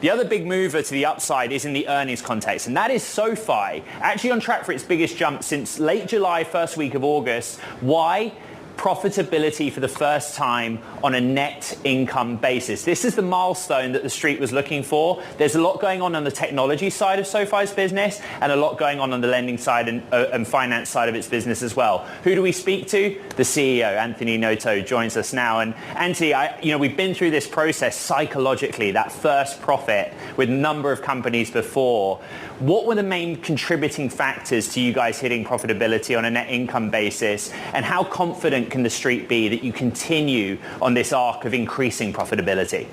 The other big mover to the upside is in the earnings context, and that is SoFi, actually on track for its biggest jump since late July, first week of August. Why? Profitability for the first time on a net income basis. This is the milestone that the street was looking for. There's a lot going on the technology side of SoFi's business and a lot going on the lending side and finance side of its business as well. Who do we speak to? The CEO, Anthony Noto, joins us now. And Anthony, we've been through this process psychologically, that first profit with a number of companies before. What were the main contributing factors to you guys hitting profitability on a net income basis? And how confident can the street be that you continue on this arc of increasing profitability?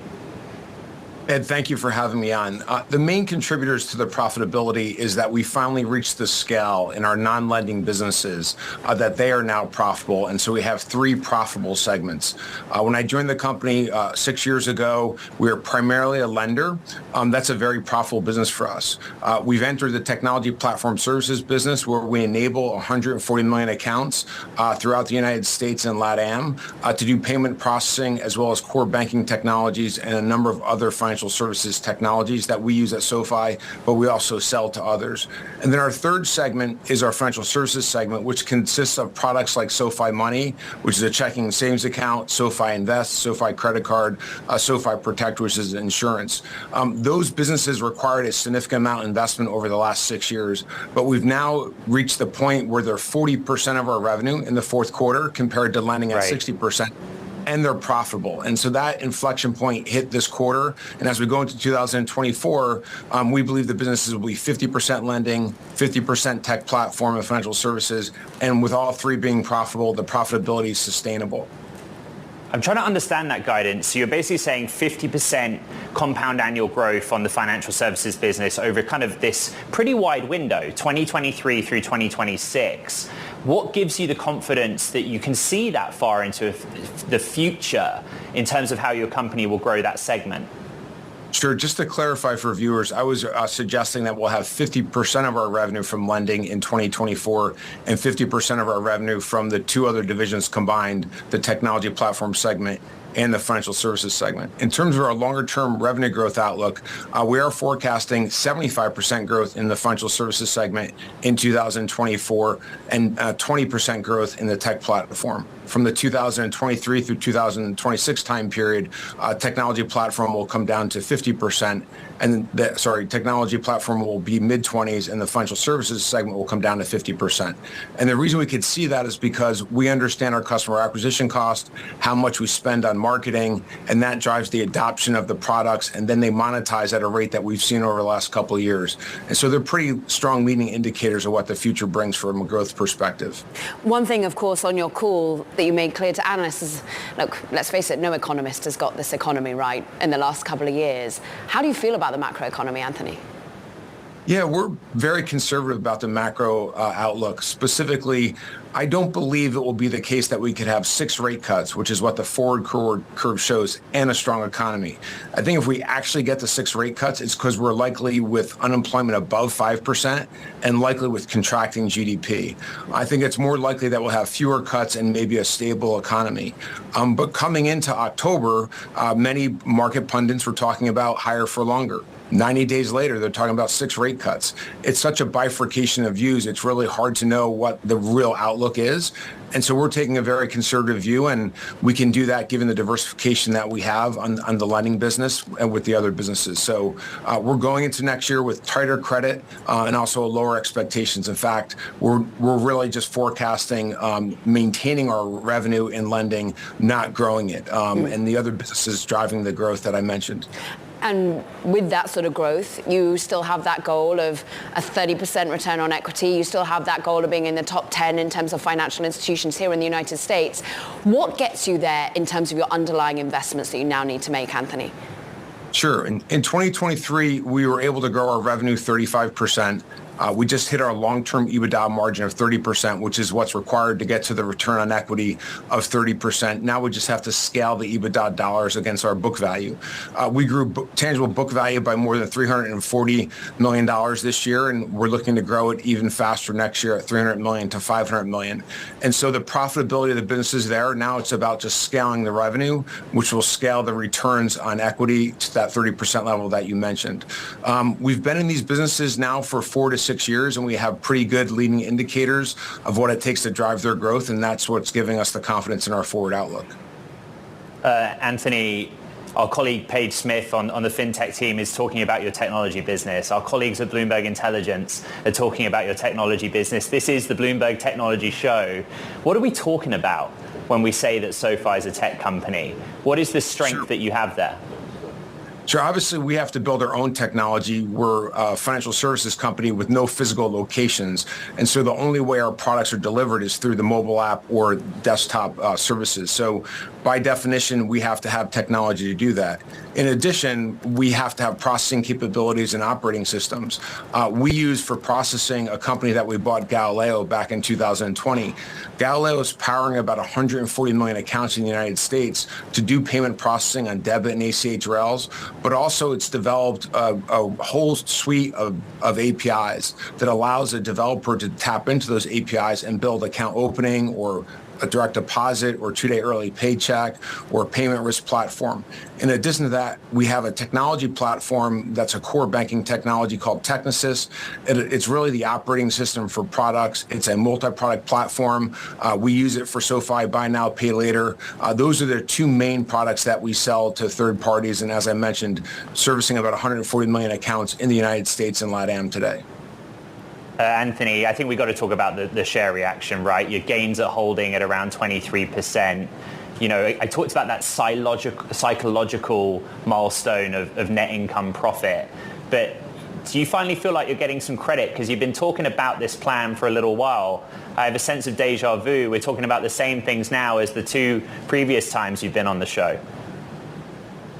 Ed, thank you for having me on. The main contributors to the profitability is that we finally reached the scale in our non-lending businesses that they are now profitable. And so we have three profitable segments. When I joined the company 6 years ago, we were primarily a lender. That's a very profitable business for us. We've entered the technology platform services business where we enable 140 million accounts throughout the United States and LATAM to do payment processing as well as core banking technologies and a number of other financial services technologies that we use at SoFi, but we also sell to others. And then our third segment is our financial services segment, which consists of products like SoFi Money, which is a checking and savings account, SoFi Invest, SoFi Credit Card, SoFi Protect, which is insurance. Those businesses required a significant amount of investment over the last 6 years, but we've now reached the point where they're 40% of our revenue in the fourth quarter compared to lending at 60%. And they're profitable. And so that inflection point hit this quarter. And as we go into 2024, we believe the businesses will be 50% lending, 50% tech platform and financial services. And with all three being profitable, the profitability is sustainable. I'm trying to understand that guidance. So you're basically saying 50% compound annual growth on the financial services business over kind of this pretty wide window, 2023 through 2026. What gives you the confidence that you can see that far into the future in terms of how your company will grow that segment? Sure. Just to clarify for viewers, I was suggesting that we'll have 50% of our revenue from lending in 2024 and 50% of our revenue from the two other divisions combined, the technology platform segment and the financial services segment. In terms of our longer-term revenue growth outlook, we are forecasting 75% growth in the financial services segment in 2024 and 20% growth in the tech platform. From the 2023 through 2026 time period, technology platform will come down to 50%, and technology platform will be mid-20s, and the financial services segment will come down to 50%. And the reason we could see that is because we understand our customer acquisition cost, how much we spend on marketing, and that drives the adoption of the products, and then they monetize at a rate that we've seen over the last couple of years. And so they're pretty strong leading indicators of what the future brings from a growth perspective. One thing, of course, on your call that you made clear to analysts is, look, let's face it, no economist has got this economy right in the last couple of years. How do you feel about the macroeconomy, Anthony? Yeah, we're very conservative about the macro outlook. Specifically, I don't believe it will be the case that we could have 6 rate cuts, which is what the forward curve shows, and a strong economy. I think if we actually get the 6 rate cuts, it's because we're likely with unemployment above 5% and likely with contracting GDP. I think it's more likely that we'll have fewer cuts and maybe a stable economy. But coming into October, many market pundits were talking about higher for longer. 90 days later, they're talking about 6 rate cuts. It's such a bifurcation of views. It's really hard to know what the real outlook is. And so we're taking a very conservative view, and we can do that given the diversification that we have on the lending business and with the other businesses. So we're going into next year with tighter credit and also lower expectations. In fact, we're really just forecasting maintaining our revenue in lending, not growing it, and the other businesses driving the growth that I mentioned. And with that sort of growth, you still have that goal of a 30% return on equity. You still have that goal of being in the top 10 in terms of financial institutions here in the United States. What gets you there in terms of your underlying investments that you now need to make, Anthony? Sure. In 2023, we were able to grow our revenue 35%. We just hit our long-term EBITDA margin of 30%, which is what's required to get to the return on equity of 30%. Now we just have to scale the EBITDA dollars against our book value. We grew tangible book value by more than $340 million this year, and we're looking to grow it even faster next year at $300 million to $500 million. And so the profitability of the business is there. Now it's about just scaling the revenue, which will scale the returns on equity to that 30% level that you mentioned. We've been in these businesses now for 4 to 6 years, and we have pretty good leading indicators of what it takes to drive their growth, and that's what's giving us the confidence in our forward outlook. Anthony, our colleague Paige Smith on the fintech team is talking about your technology business. Our colleagues at Bloomberg Intelligence are talking about your technology business. This is the Bloomberg Technology show. What are we talking about when we say that SoFi is a tech company? What is the strength that you have there? Sure. Obviously, we have to build our own technology. We're a financial services company with no physical locations. And so the only way our products are delivered is through the mobile app or desktop services. So by definition, we have to have technology to do that. In addition, we have to have processing capabilities and operating systems. We use for processing a company that we bought, Galileo, back in 2020. Galileo is powering about 140 million accounts in the United States to do payment processing on debit and ACH rails, but also it's developed a whole suite of APIs that allows a developer to tap into those APIs and build account opening or a direct deposit or 2-day early paycheck or a payment risk platform. In addition to that, we have a technology platform that's a core banking technology called Technisys. It's really the operating system for products. It's a multi-product platform. We use it for SoFi Buy Now, Pay Later. Those are the two main products that we sell to third parties. And as I mentioned, servicing about 140 million accounts in the United States and LATAM today. Anthony, I think we've got to talk about the share reaction, right? Your gains are holding at around 23%. You know, I talked about that psychological milestone of net income profit. But do you finally feel like you're getting some credit? Because you've been talking about this plan for a little while. I have a sense of deja vu. We're talking about the same things now as the 2 previous times you've been on the show.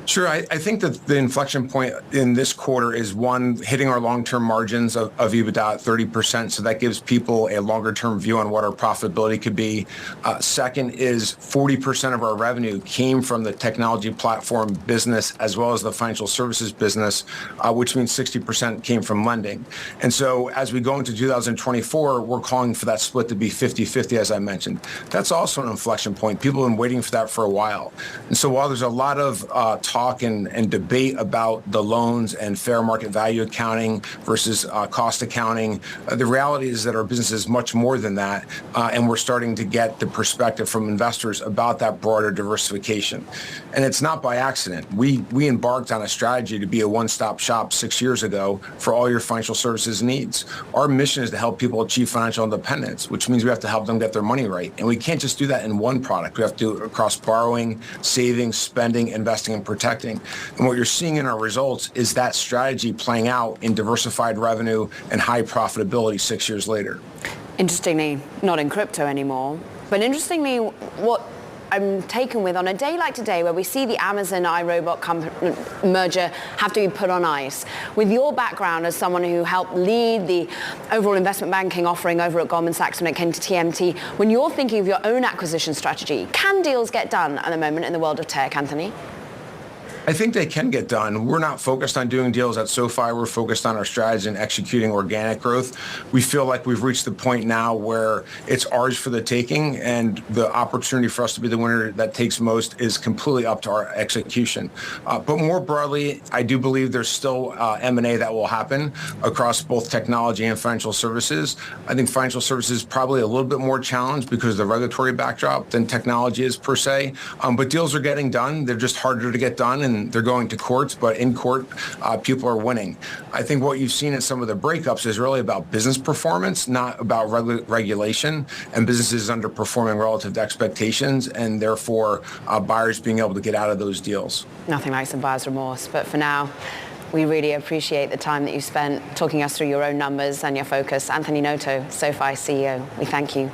Sure. I think that the inflection point in this quarter is, one, hitting our long-term margins of EBITDA at 30%. So that gives people a longer-term view on what our profitability could be. Second is 40% of our revenue came from the technology platform business as well as the financial services business, which means 60% came from lending. And so as we go into 2024, we're calling for that split to be 50-50, as I mentioned. That's also an inflection point. People have been waiting for that for a while. And so while there's a lot of talk and debate about the loans and fair market value accounting versus cost accounting, the reality is that our business is much more than that, and we're starting to get the perspective from investors about that broader diversification. And it's not by accident. We embarked on a strategy to be a one-stop shop 6 years ago for all your financial services needs. Our mission is to help people achieve financial independence, which means we have to help them get their money right. And we can't just do that in one product. We have to do it across borrowing, saving, spending, investing, and protecting. And what you're seeing in our results is that strategy playing out in diversified revenue and high profitability 6 years later. Interestingly, not in crypto anymore, but interestingly, what I'm taken with on a day like today where we see the Amazon iRobot merger have to be put on ice. With your background as someone who helped lead the overall investment banking offering over at Goldman Sachs when it came to TMT, when you're thinking of your own acquisition strategy, can deals get done at the moment in the world of tech, Anthony? I think they can get done. We're not focused on doing deals at SoFi. We're focused on our strategy and executing organic growth. We feel like we've reached the point now where it's ours for the taking, and the opportunity for us to be the winner that takes most is completely up to our execution. But more broadly, I do believe there's still M&A that will happen across both technology and financial services. I think financial services is probably a little bit more challenged because of the regulatory backdrop than technology is per se. But deals are getting done. They're just harder to get done, and they're going to courts, but in court, people are winning. I think what you've seen in some of the breakups is really about business performance, not about regulation, and businesses underperforming relative to expectations, and therefore buyers being able to get out of those deals. Nothing like some buyer's remorse, but for now, we really appreciate the time that you spent talking us through your own numbers and your focus. Anthony Noto, SoFi CEO, we thank you.